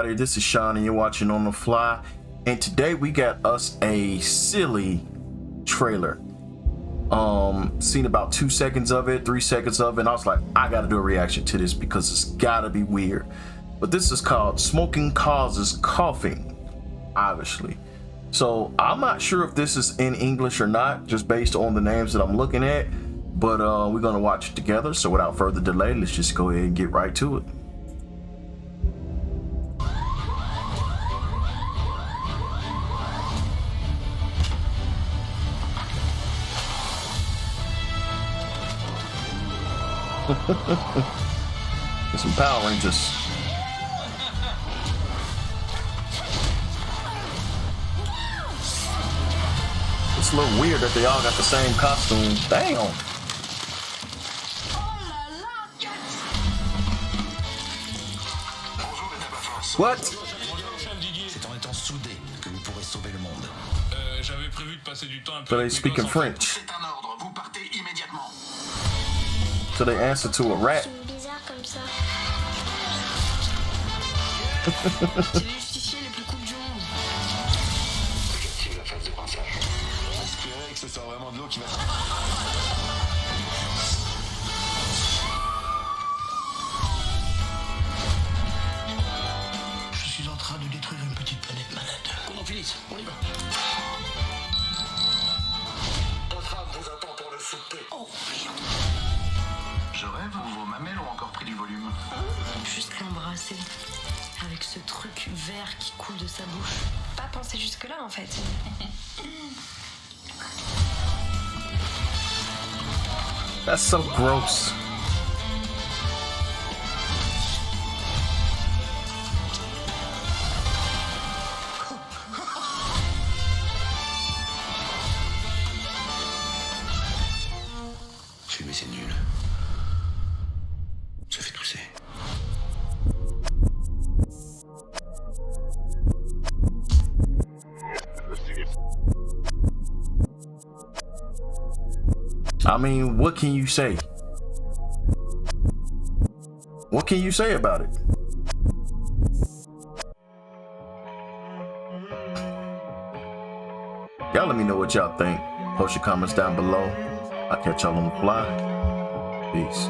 everybody, this is Sean and you're watching On The Fly, and today we got us a silly trailer. Seen about 2 seconds of it, 3 seconds of it, and I was like, I gotta do a reaction to this because it's gotta be weird. But this is called Smoking Causes Coughing, obviously. So I'm not sure if this is in English or not, just based on the names that I'm looking at, but we're gonna watch it together. So without further delay, let's just go ahead and get right to it. There's some Power Rangers. It's a little weird that they all got the same costume. Damn. What? So they speak in French. So they answer to a rat. Je suis en train de détruire une petite planète malade. Qu'on en finisse, on y va. Ta femme vous attend pour le souper. Oh merde. Je rêve ou vos mamelles ont encore pris du volume? Juste l'embrasser. Avec ce truc vert qui coule de sa bouche. Pas penser jusque-là en fait. That's so gross. Fumer c'est nul. Ça fait tousser. I mean, what can you say? What can you say about it? Y'all let me know what y'all think. Post your comments down below. I'll catch y'all on the fly. Peace.